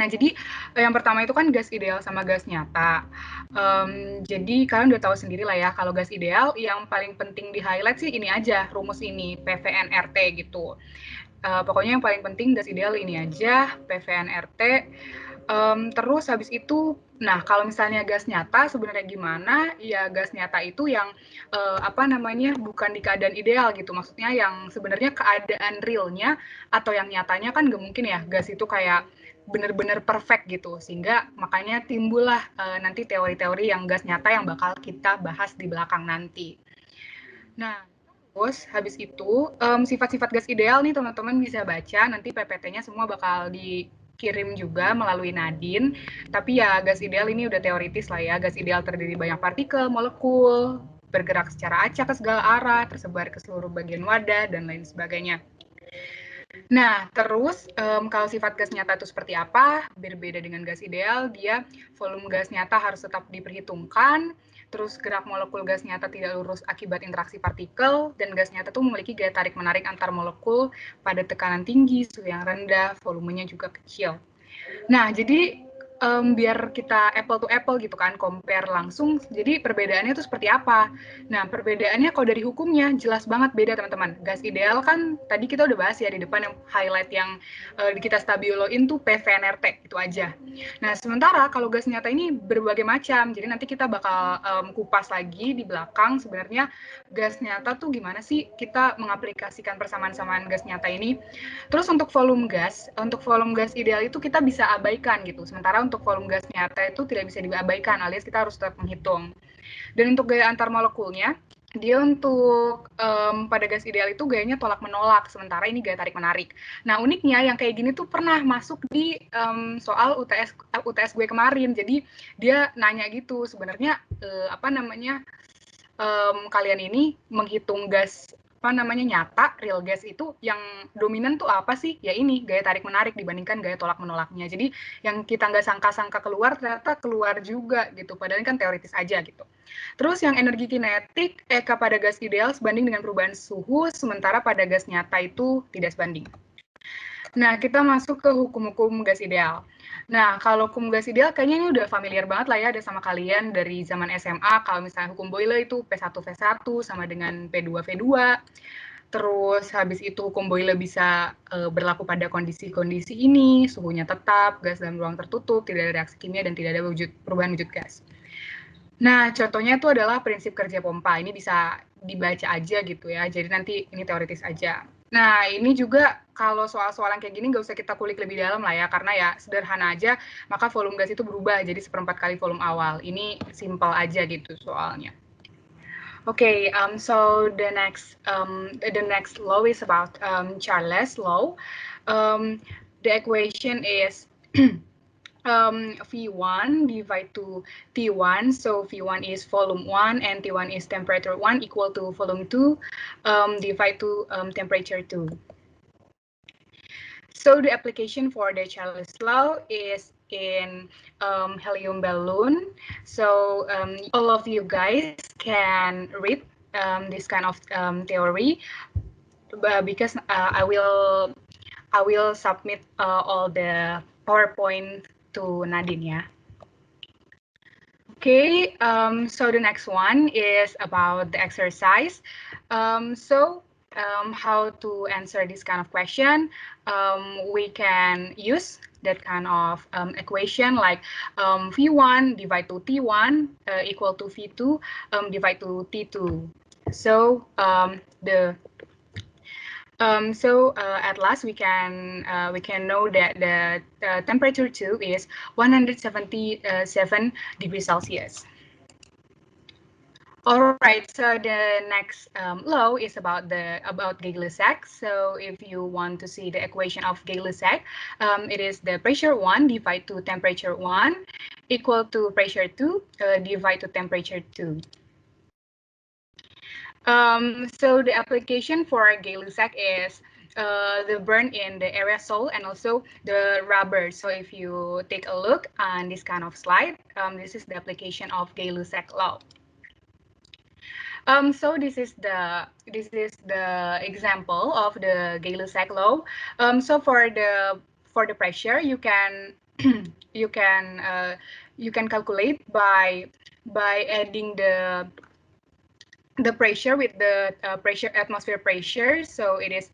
Nah, jadi yang pertama itu kan gas ideal sama gas nyata. Jadi kalian udah tahu sendiri lah ya, kalau gas ideal yang paling penting di-highlight sih ini aja, rumus ini, PVNRT gitu. Pokoknya yang paling penting gas ideal ini aja, PVNRT. Terus habis itu, nah kalau misalnya gas nyata sebenarnya gimana? Ya gas nyata itu yang apa namanya, bukan di keadaan ideal gitu. Maksudnya yang sebenarnya keadaan realnya atau yang nyatanya kan nggak mungkin ya gas itu kayak benar-benar perfect gitu, sehingga makanya timbullah nanti teori-teori yang gas nyata yang bakal kita bahas di belakang nanti. Nah, terus habis itu sifat-sifat gas ideal nih teman-teman bisa baca, nanti PPT-nya semua bakal dikirim juga melalui Nadine. Tapi ya gas ideal ini udah teoritis lah ya, gas ideal terdiri banyak partikel, molekul, bergerak secara acak ke segala arah, tersebar ke seluruh bagian wadah, dan lain sebagainya. Nah, terus kalau sifat gas nyata itu seperti apa? Berbeda dengan gas ideal, dia volume gas nyata harus tetap diperhitungkan, terus gerak molekul gas nyata tidak lurus akibat interaksi partikel, dan gas nyata itu memiliki gaya tarik-menarik antar molekul pada tekanan tinggi, suhu yang rendah, volumenya juga kecil. Nah, jadi biar kita apple to apple gitu kan, compare langsung. Jadi perbedaannya itu seperti apa? Nah, perbedaannya kalau dari hukumnya jelas banget beda teman-teman. Gas ideal kan tadi kita udah bahas ya di depan yang highlight yang kita stabiloin tuh PVNRT itu aja. Nah, sementara kalau gas nyata ini berbagai macam. Jadi nanti kita bakal kupas lagi di belakang sebenarnya gas nyata tuh gimana sih kita mengaplikasikan persamaan-samaan gas nyata ini. Terus untuk volume gas ideal itu kita bisa abaikan gitu. Sementara untuk volume gas nyata itu tidak bisa diabaikan, alias kita harus tetap menghitung. Dan untuk gaya antar molekulnya, dia untuk pada gas ideal itu gayanya tolak menolak, sementara ini gaya tarik menarik. Nah uniknya yang kayak gini tuh pernah masuk di soal UTS gue kemarin. Jadi dia nanya gitu sebenarnya apa namanya kalian ini menghitung gas apa namanya nyata real gas itu yang dominan tuh apa sih? Ya ini gaya tarik menarik dibandingkan gaya tolak menolaknya. Jadi yang kita nggak sangka-sangka keluar ternyata keluar juga gitu. Padahal kan teoritis aja gitu. Terus yang energi kinetik pada gas ideal sebanding dengan perubahan suhu, sementara pada gas nyata itu tidak sebanding. Nah, kita masuk ke hukum-hukum gas ideal. Nah, kalau hukum gas ideal kayaknya ini udah familiar banget lah ya ada sama kalian dari zaman SMA. Kalau misalnya hukum Boyle itu P1V1 sama dengan P2V2. Terus habis itu hukum Boyle bisa berlaku pada kondisi-kondisi ini, suhunya tetap, gas dalam ruang tertutup, tidak ada reaksi kimia dan tidak ada perubahan wujud gas. Nah, contohnya itu adalah prinsip kerja pompa. Ini bisa dibaca aja gitu ya. Jadi nanti ini teoritis aja. Nah, ini juga kalau soal-soal yang kayak gini nggak usah kita kulik lebih dalam lah ya, karena ya sederhana aja, maka volume gas itu berubah jadi seperempat kali volume awal. Ini simple aja gitu soalnya. Okay, so the next law is about Charles' law. The equation is V1 divided to T1. So V1 is volume 1 and T1 is temperature 1 equal to volume 2 divided to temperature 2. So the application for the Charles law is in helium balloon. So all of you guys can read this kind of theory because I will submit all the PowerPoint to Nadine, yeah. Okay, so the next one is about the exercise. How to answer this kind of question? We can use that kind of equation like V1 divided to T1 equal to V2 divided to T2. So at last we can know that the temperature 2 is 177 degrees Celsius. All right, so the next law is about Gay-Lussac. So if you want to see the equation of Gay-Lussac, it is the pressure 1 divided to temperature 1 equal to pressure 2 divided to temperature 2. So the application for Gay-Lussac is the burn in the aerosol and also the rubber. So if you take a look on this kind of slide, this is the application of Gay-Lussac law. So this is the example of the Gay-Lussac law. So for the pressure, you can you can you can calculate by adding the pressure with the atmosphere pressure. So it is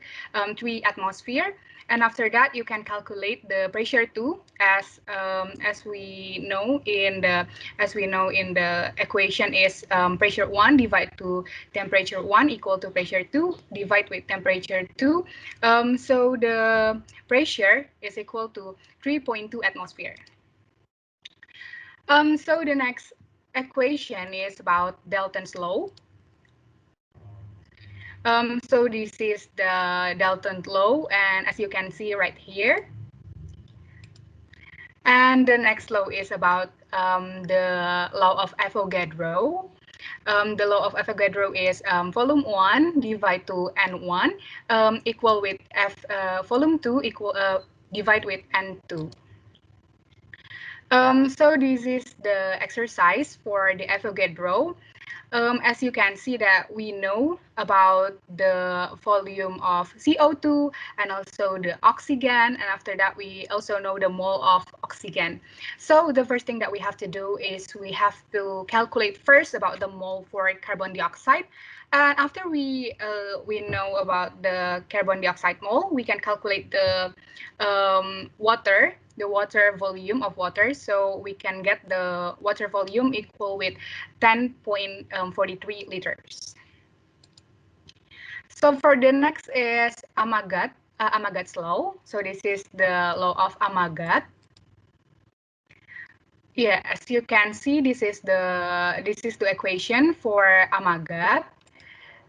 3 atmosphere, and after that you can calculate the pressure too, as we know in the equation is pressure 1 divided to temperature 1 equal to pressure 2 divided with temperature 2. So the pressure is equal to 3.2 atmosphere. So the next equation is about Dalton's law. So this is the Dalton law, and as you can see right here. And the next law is about the law of Avogadro. The law of Avogadro is volume 1 divided to N1 equal with volume 2 equal divide with N2. So this is the exercise for the Avogadro. As you can see that we know about the volume of CO2 and also the oxygen, and after that we also know the mole of oxygen. So the first thing that we have to do is we have to calculate first about the mole for carbon dioxide. And after we know about the carbon dioxide mole, we can calculate the water volume of water. So we can get the water volume equal with 10.43 liters. So for the next is Amagat's law. So this is the law of Amagat. Yeah, as you can see, this is the equation for Amagat.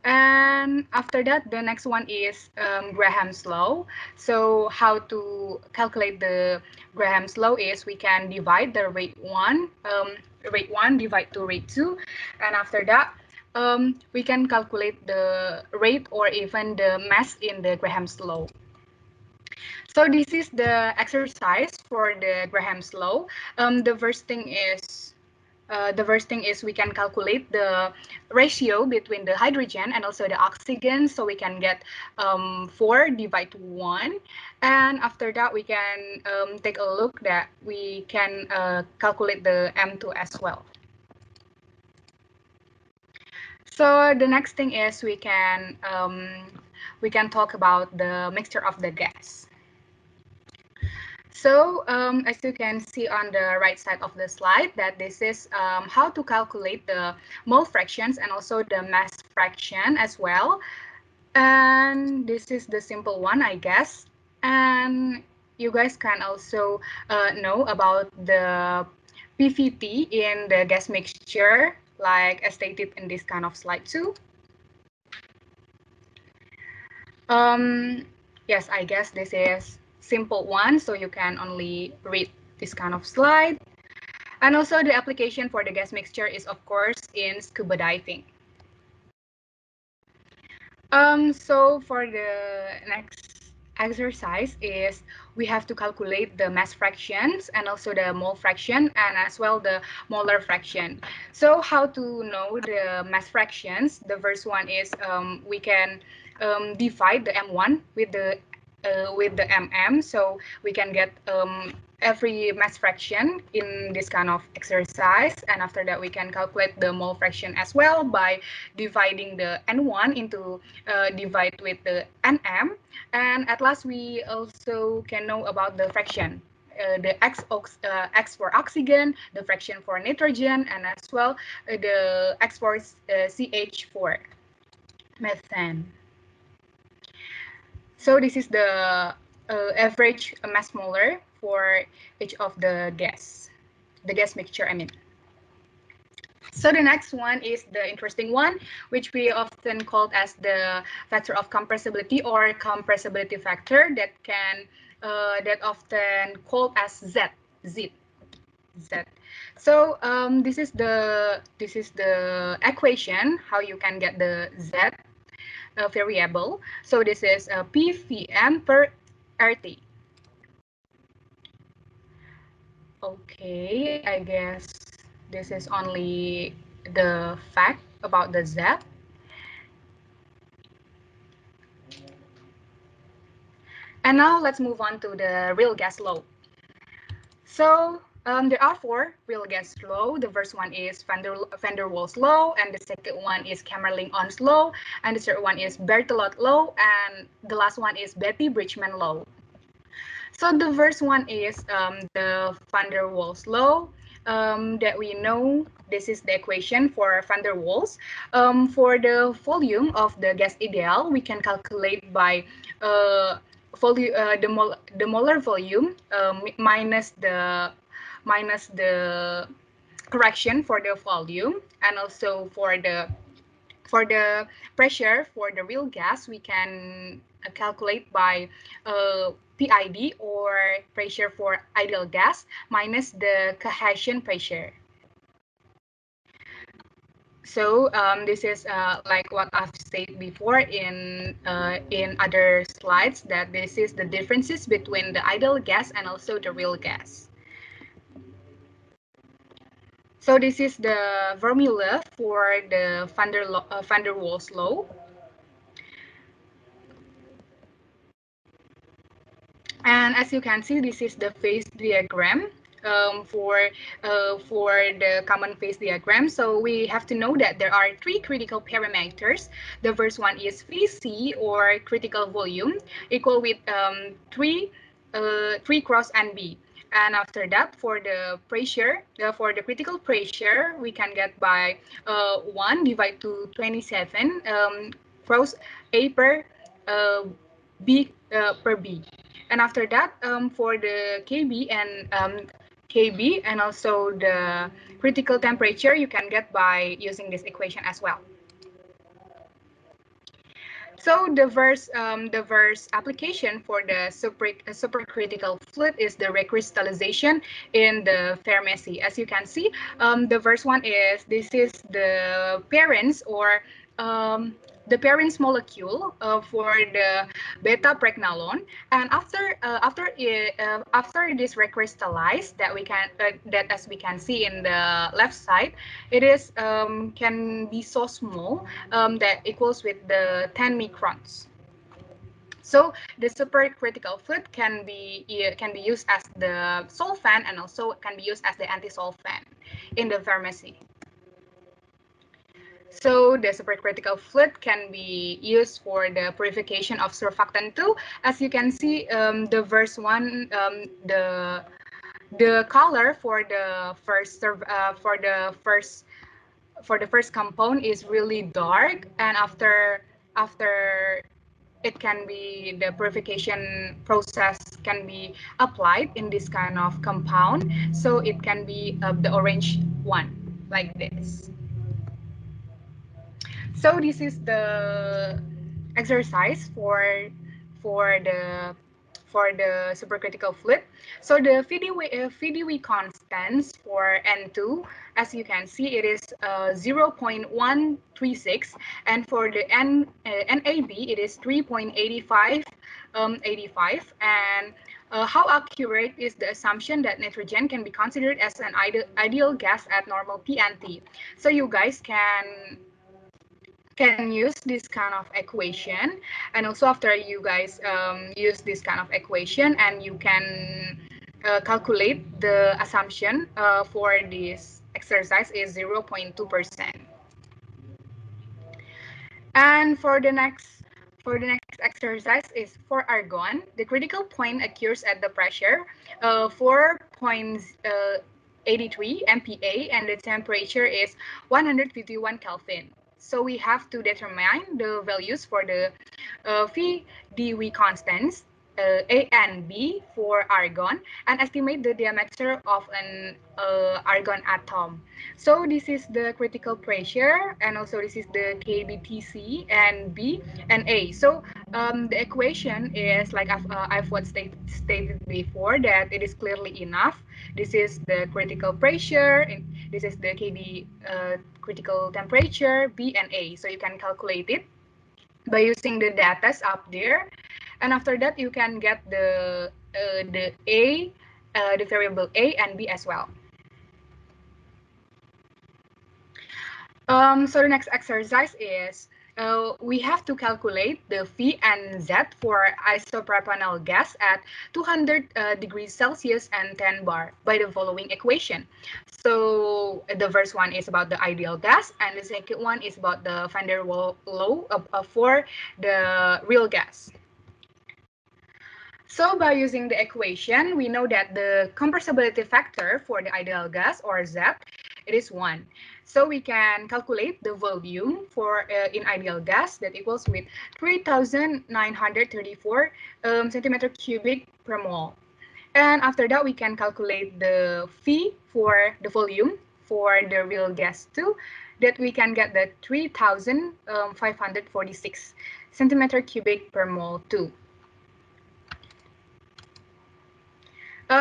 And after that, the next one is Graham's law. So how to calculate the Graham's law is we can divide the rate 1 divide to rate 2, and after that we can calculate the rate or even the mass in the Graham's law. So this is the exercise for the Graham's law. The first thing is we can calculate the ratio between the hydrogen and also the oxygen, so we can get 4 divided to 1. And after that, we can take a look that we can calculate the M2 as well. So the next thing is we can talk about the mixture of the gas. So as you can see on the right side of the slide, that this is how to calculate the mole fractions and also the mass fraction as well. And this is the simple one, I guess. And you guys can also know about the PVT in the gas mixture, like as stated in this kind of slide too. Yes, I guess this is simple one, so you can only read this kind of slide. And also the application for the gas mixture is of course in scuba diving. So for the next exercise is we have to calculate the mass fractions and also the mole fraction and as well the molar fraction. So how to know the mass fractions? The first one is we can divide the M1 with the MM, so we can get every mass fraction in this kind of exercise, and after that we can calculate the mole fraction as well by dividing the N1 into divide with the NM, and at last we also can know about the fraction. The X for oxygen, the fraction for nitrogen, and as well the X for CH for methane. So this is the average mass molar for each of the gas mixture, I mean. So the next one is the interesting one, which we often called as the factor of compressibility or compressibility factor that often called as Z. So this is the equation how you can get the Z variable. So this is PVM per RT. Okay, I guess this is only the fact about the Z. And now let's move on to the real gas law. So there are four real gas law. The first one is van der Waals law, and the second one is Kamerlingh-Onnes law, and the third one is Berthelot law, and the last one is Beatty-Bridgman law. So the first one is the van der Waals law that we know. This is the equation for van der Waals. For the volume of the gas ideal, we can calculate by the molar volume minus the correction for the volume, and also for the pressure for the real gas, we can calculate by PID, or pressure for ideal gas, minus the cohesion pressure. So this is like what I've said before in other slides, that this is the differences between the ideal gas and also the real gas. So this is the formula for the van der Waals law. And as you can see, this is the phase diagram for the common phase diagram. So we have to know that there are three critical parameters. The first one is VC, or critical volume, equal with 3 cross NB. And after that, for the pressure, for the critical pressure, we can get by 1 divided to 27 cross A per B per B. And after that, for the KB and also the critical temperature, you can get by using this equation as well. So the first application for the supercritical fluid is the recrystallization in the pharmacy. As you can see, the first one is, this is the parents, or the parents molecule for the beta pregnenolone, and after it is recrystallized, that as we can see in the left side, it is can be so small that equals with the 10 microns. So the supercritical fluid can be used as the solvent, and also can be used as the anti-solvent in the pharmacy. So the supercritical fluid can be used for the purification of surfactant 2. As you can see, the first one, the color for the first compound is really dark, and after it can be, the purification process can be applied in this kind of compound, so it can be the orange one, like this. So this is the exercise for the supercritical fluid. So the VDV constants for N2, as you can see, it is 0.136, and for the NAB, it is 3.85, and how accurate is the assumption that nitrogen can be considered as an ideal gas at normal PNT? So you guys can use this kind of equation, and also after you guys use this kind of equation, and you can calculate the assumption for this exercise is 0.2%. And for the next exercise is for argon. The critical point occurs at the pressure 4.83 MPa, and the temperature is 151 Kelvin. So we have to determine the values for the VDV constants A and B for argon, and estimate the diameter of an argon atom. So this is the critical pressure, and also this is the KBTC and B and A. So the equation is like I've what stated before, that it is clearly enough. This is the critical pressure, and this is the KB critical temperature, B and A. So you can calculate it by using the data up there, and after that you can get the variable A and B as well. So the next exercise is we have to calculate the V and Z for isopropanol gas at 200 degrees Celsius and 10 bar by the following equation. So the first one is about the ideal gas, and the second one is about the van der Waals law for the real gas. So by using the equation, we know that the compressibility factor for the ideal gas, or Z, it is 1. So we can calculate the volume for in ideal gas that equals with 3,934 centimeter cubic per mole. And after that, we can calculate the V for the volume for the real gas too, that we can get the 3,546 centimeter cubic per mole too.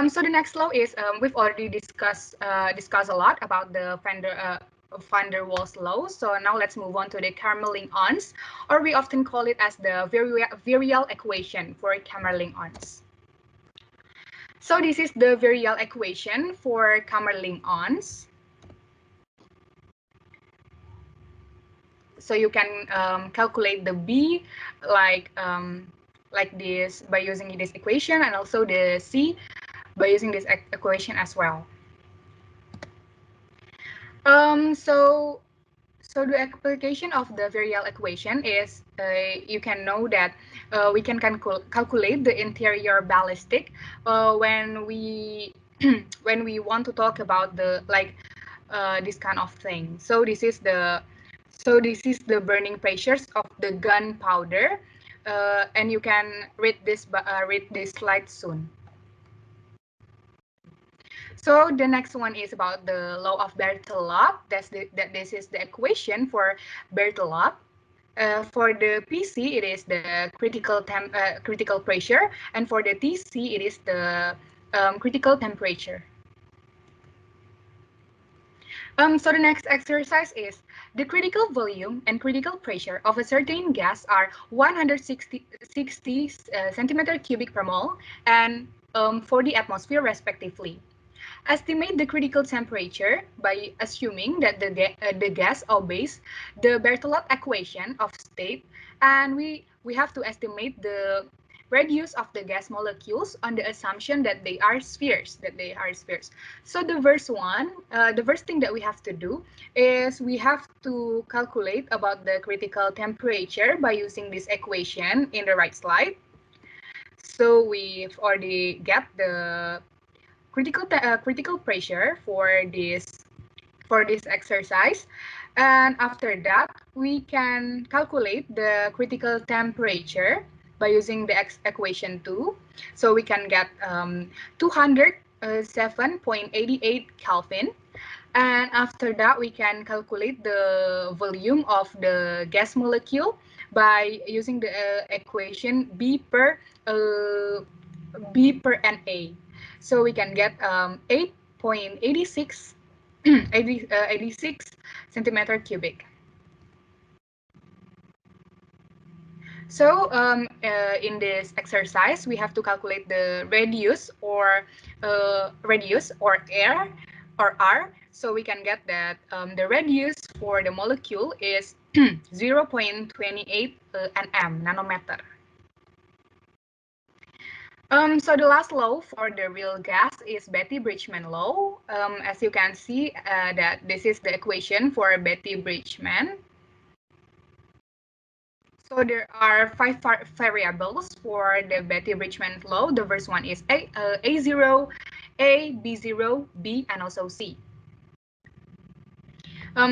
So the next law is we've already discussed a lot about the van der Waals law. So now let's move on to the Camerling-Ons, or we often call it as the virial equation for Camerling-Ons. So this is the virial equation for Camerling-Ons. So you can calculate the B like this by using this equation, and also the C by using this equation as well. So the application of the virial equation is you can know that we can calculate the interior ballistic when we when we want to talk about the this kind of thing. So this is the burning pressures of the gunpowder, and you can read this slide soon. So the next one is about the law of Berthelot. This is the equation for Berthelot. For the PC, it is the critical pressure, and for the TC, it is the critical temperature. So the next exercise is the critical volume and critical pressure of a certain gas are 160 centimeter cubic per mole and for the atmosphere respectively. Estimate the critical temperature by assuming that the gas obeys the Berthelot equation of state, and we have to estimate the radius of the gas molecules on the assumption that they are spheres. So the first thing that we have to do is we have to calculate about the critical temperature by using this equation in the right slide. So we've already get the critical pressure for this exercise, and after that we can calculate the critical temperature by using the equation 2. So we can get 207.88 Kelvin, and after that we can calculate the volume of the gas molecule by using the equation B per Na. So we can get 8.86 86 centimeter cubic. So in this exercise, we have to calculate the radius or air or R. So we can get that the radius for the molecule is 0.28 nm, nanometer. So the last law for the real gas is Betti-Bridgman law. As you can see, that this is the equation for Betti-Bridgman. So there are 5 variables for the Betti-Bridgman law. The first one is A0, A, B0, B, and also C.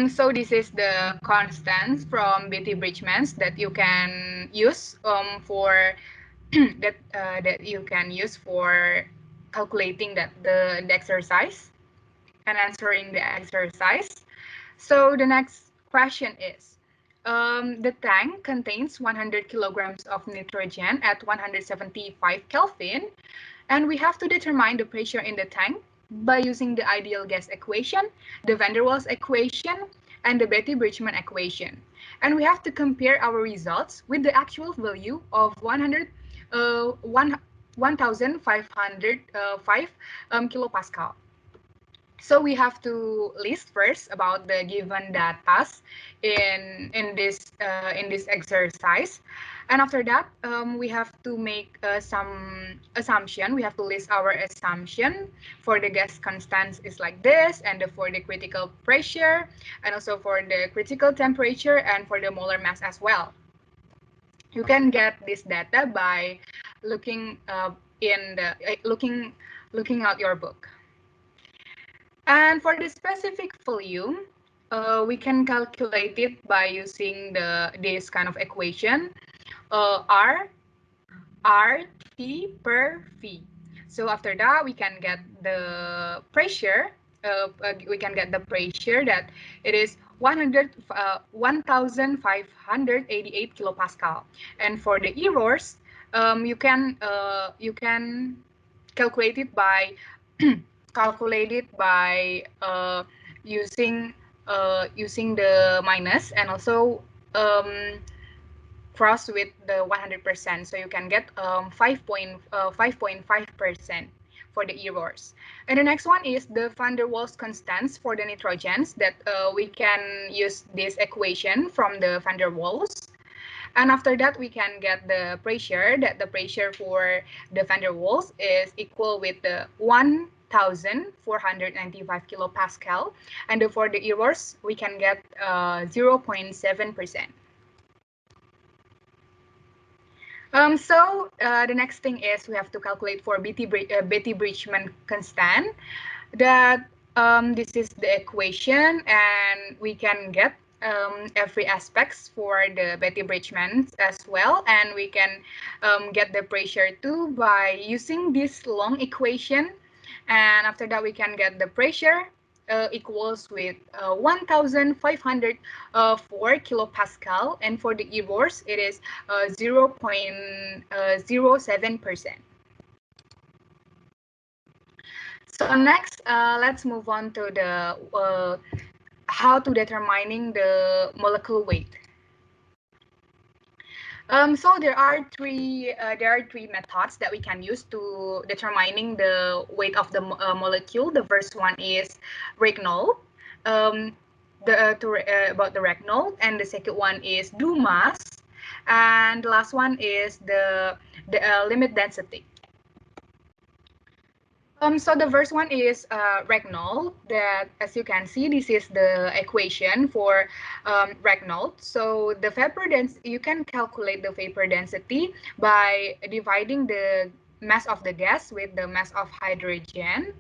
So this is the constants from Betti-Bridgman that you can use for that you can use for calculating the exercise and answering the exercise. So the next question is, the tank contains 100 kilograms of nitrogen at 175 Kelvin, and we have to determine the pressure in the tank by using the ideal gas equation, the van der Waals equation, and the Betti-Bridgman equation. And we have to compare our results with the actual value of 1,505 kilopascal. So we have to list first about the given data in this exercise, and after that we have to make some assumption. We have to list our assumption for the gas constants is like this, and for the critical pressure, and also for the critical temperature, and for the molar mass as well. You can get this data by looking in the looking out your book. And for the specific volume, we can calculate it by using this kind of equation, R T per V. So after that, we can get the pressure. We can get the pressure that it is 1,588 kilopascal. And for the errors, you can calculate it by calculate it by using the minus, and also cross with the 100%, so you can get 5.5% for the errors. And the next one is the van der Waals constants for the nitrogens, that we can use this equation from the van der Waals. And after that, we can get the pressure, that the pressure for the van der Waals is equal with the 1,495 kilopascal. And for the errors, we can get 0.7%. So the next thing is we have to calculate for Betti-Bridgman constant. That this is the equation, and we can get every aspects for the Betti-Bridgman as well, and we can get the pressure too by using this long equation. And after that, we can get the pressure equals with 1,504 kilopascal, and for the errors, it is 0.07%. So next, let's move on to the how to determining the molecular weight. So there are three methods that we can use to determining the weight of the molecule. The first one is Regnol, about the Regnol, and the second one is Dumas, and the last one is the limit density. So the first one is Regnol. That, as you can see, this is the equation for Regnol. So the vapor density, you can calculate the vapor density by dividing the mass of the gas with the mass of hydrogen.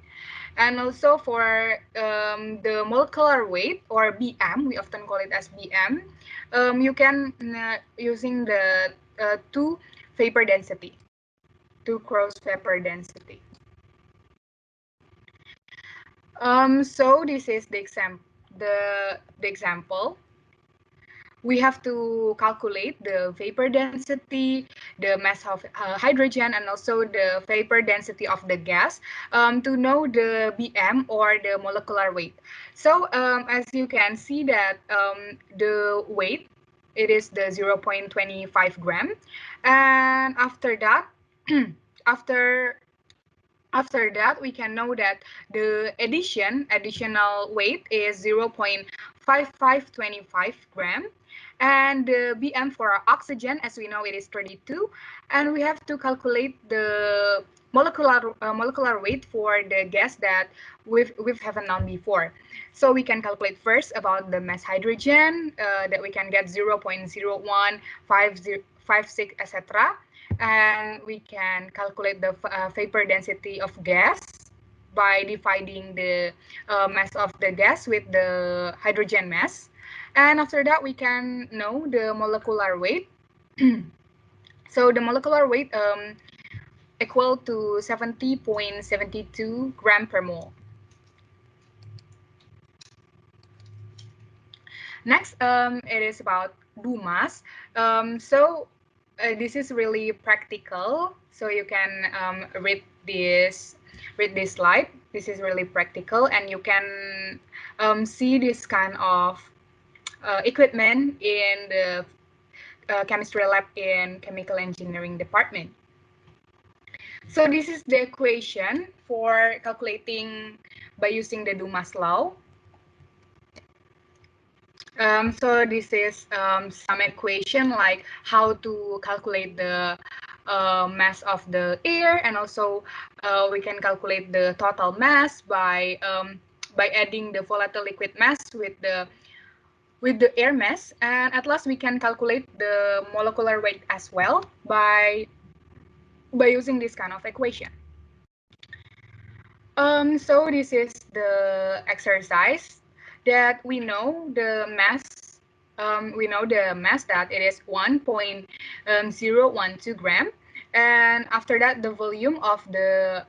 And also for the molecular weight, or BM, we often call it as BM, you can using the two vapor density, two cross vapor density. So this is the example. We have to calculate the vapor density, the mass of hydrogen, and also the vapor density of the gas to know the BM, or the molecular weight. So as you can see that the weight, it is the 0.25 gram. And after that, after that, we can know that the additional weight is 0.5525 gram. And the BM for oxygen, as we know, it is 32. And we have to calculate the molecular weight for the gas that we haven't known before. So we can calculate first about the mass hydrogen, that we can get 0.0156, etc. And we can calculate the vapor density of gas by dividing the mass of the gas with the hydrogen mass. And after that, we can know the molecular weight. So the molecular weight equal to 70.72 gram per mole. Next, it is about Dumas. This is really practical, so you can read this slide. This is really practical, and you can see this kind of equipment in the chemistry lab in chemical engineering department. So this is the equation for calculating by using the Dumas law. So this is some equation like how to calculate the mass of the air, and also we can calculate the total mass by adding the volatile liquid mass with the air mass, and at last we can calculate the molecular weight as well by using this kind of equation. So this is the exercise that we know the mass. We know the mass that it is 1.012 gram, and after that the volume of the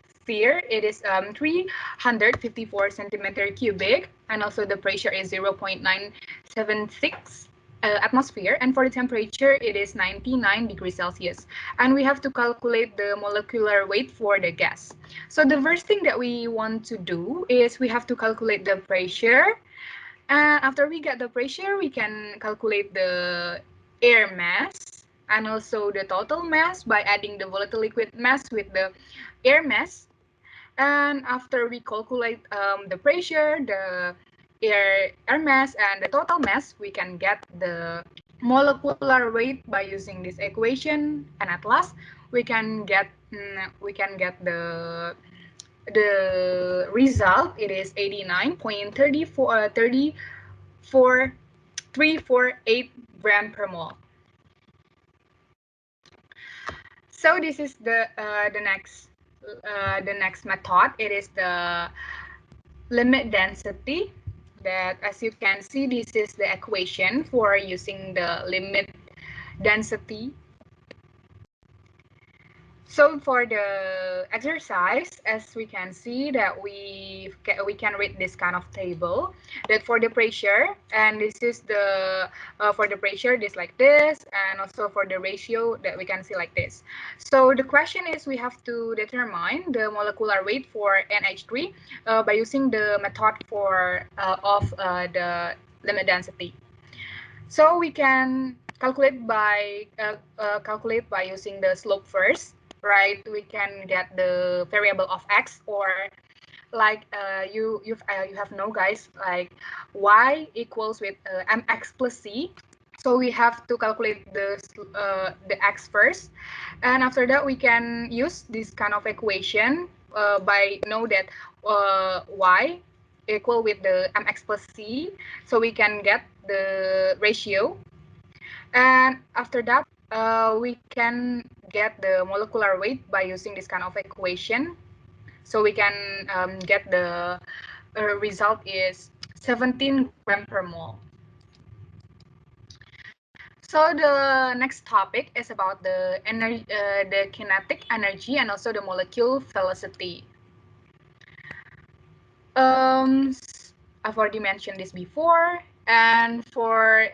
sphere it is 354 centimeter cubic, and also the pressure is 0.976 atmosphere, and for the temperature it is 99 degrees Celsius, and we have to calculate the molecular weight for the gas. So the first thing that we want to do is we have to calculate the pressure, and after we get the pressure we can calculate the air mass and also the total mass by adding the volatile liquid mass with the air mass. And after we calculate the pressure, the air mass, and the total mass, we can get the molecular weight by using this equation. And at last, we can get the result. It is 89.348 gram per mole. So this is the next method. It is the limit density. That, as you can see, this is the equation for using the limit density. So for the exercise, as we can see that we can read this kind of table, that for the pressure, and this is the for the pressure this like this, and also for the ratio that we can see like this. So the question is we have to determine the molecular weight for NH3 by using the method for of the limit density. So we can calculate by using the slope first, right? We can get the variable of x, or like you have no guys, like y equals with mx plus c. So we have to calculate the x first, and after that we can use this kind of equation by know that y equal with the mx plus c, so we can get the ratio. And after that we can get the molecular weight by using this kind of equation, so we can get the result is 17 gram per mole. So the next topic is about the energy, the kinetic energy, and also the molecule velocity. I've already mentioned this before. And for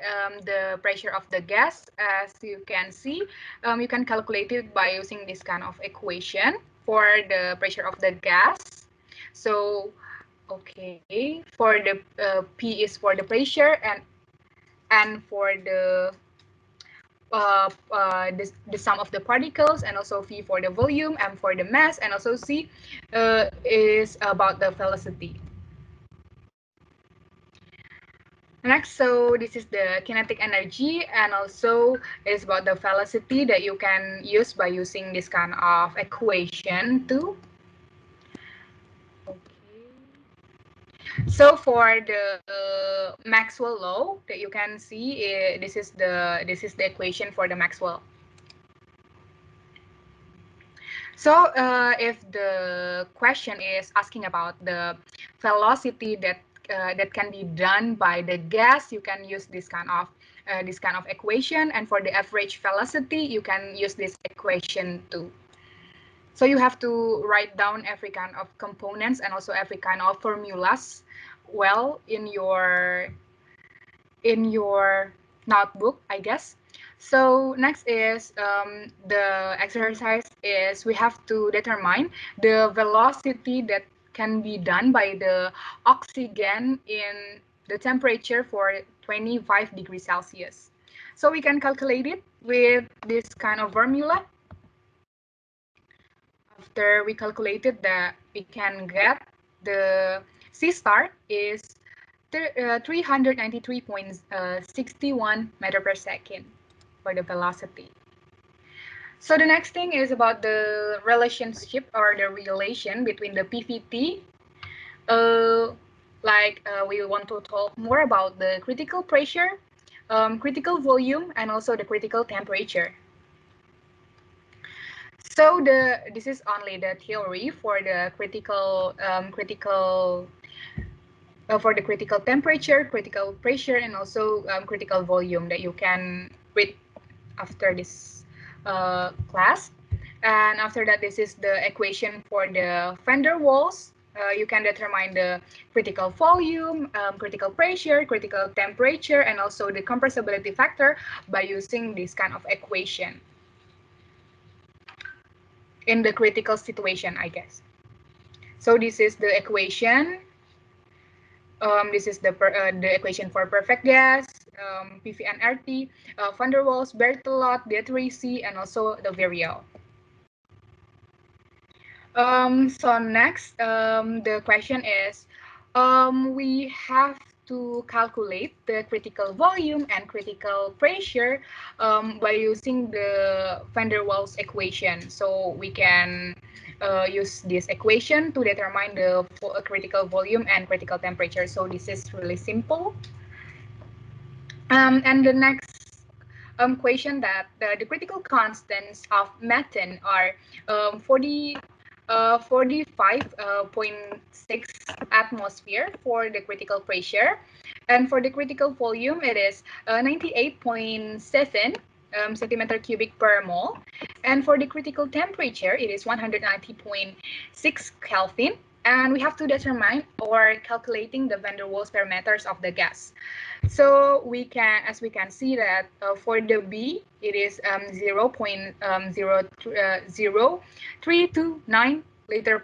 the pressure of the gas, as you can see, you can calculate it by using this kind of equation for the pressure of the gas. So, okay, for the P is for the pressure, and for the the sum of the particles, and also V for the volume, M for the mass, and also C is about the velocity. Next, so this is the kinetic energy, and also it's about the velocity that you can use by using this kind of equation too. Okay. So for the Maxwell law that you can see, this is the equation for the Maxwell. So if the question is asking about the velocity that can be done by the gas, you can use this kind of equation, and for the average velocity, you can use this equation too. So you have to write down every kind of components and also every kind of formulas well in your notebook, I guess. So next is the exercise is we have to determine the velocity that can be done by the oxygen in the temperature for 25 degrees Celsius. So we can calculate it with this kind of formula. After we calculated that, we can get the C star is 393.61 meter per second for the velocity. So the next thing is about the relationship or the relation between the PVT. We want to talk more about the critical pressure, critical volume, and also the critical temperature. So this is only the theory for the critical for the critical temperature, critical pressure, and also critical volume that you can read after this class. And after that, this is the equation for the van der Waals. You can determine the critical volume, critical pressure, critical temperature, and also the compressibility factor by using this kind of equation in the critical situation, I guess. So this is the equation. This is the equation for perfect gas, PV and RT, van der Waals, Berthelot, D3C, and also the Varial. So next, the question is, we have to calculate the critical volume and critical pressure by using the van der Waals equation. So we can use this equation to determine the critical volume and critical temperature. So this is really simple. And the next question that the critical constants of methane are 45.6 atmosphere for the critical pressure, and for the critical volume it is 98.7 centimeter cubic per mole, and for the critical temperature it is 190.6 Kelvin. And we have to determine or calculating the van der Waals parameters of the gas. So we can, as we can see that for the B, it is 0.0329 liter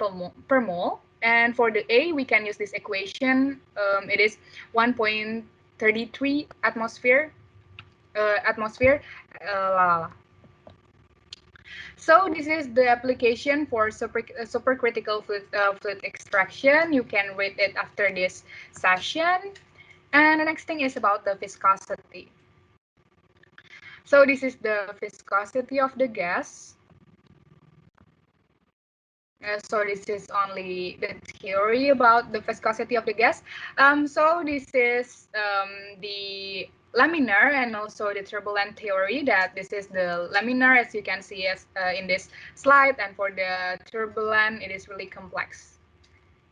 per mole. And for the A, we can use this equation. It is 1.33 atmosphere. So this is the application for supercritical fluid extraction. You can read it after this session. And the next thing is about the viscosity. So this is the viscosity of the gas. So this is only the theory about the viscosity of the gas. So this is the laminar and also the turbulent theory, that this is the laminar, as you can see in this slide, and for the turbulent it is really complex.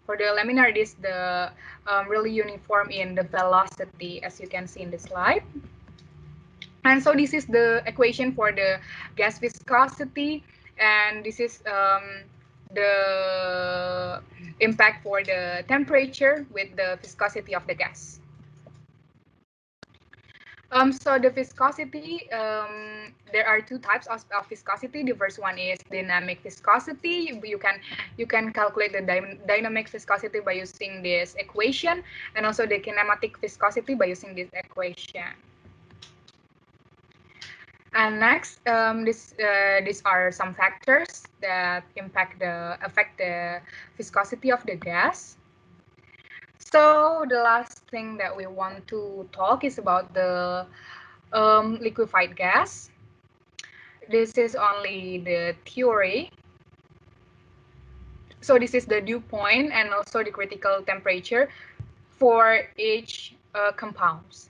For the laminar, it is the really uniform in the velocity, as you can see in the slide. And so this is the equation for the gas viscosity, and this is the impact for the temperature with the viscosity of the gas. So the viscosity, there are two types of viscosity. The first one is dynamic viscosity. You can calculate the dynamic viscosity by using this equation, and also the kinematic viscosity by using this equation. And next, these are some factors that affect the viscosity of the gas. So the last thing that we want to talk is about the liquefied gas. This is only the theory. So this is the dew point and also the critical temperature for each compounds.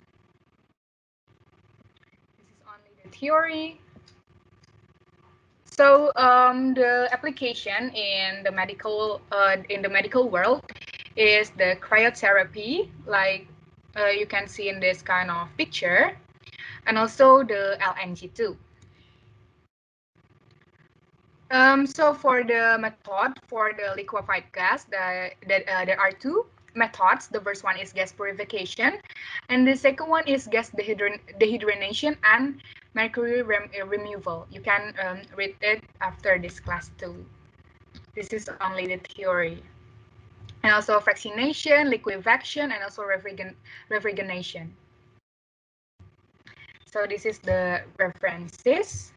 This is only the theory. So the application in the medical world is the cryotherapy, like you can see in this kind of picture, and also the LNG too. So for the method for the liquefied gas, there are two methods. The first one is gas purification, and the second one is gas dehydrogenation and mercury removal. You can read it after this class too. This is only the theory. And also fractionation, liquefaction, and also refrigeration. So this is the references.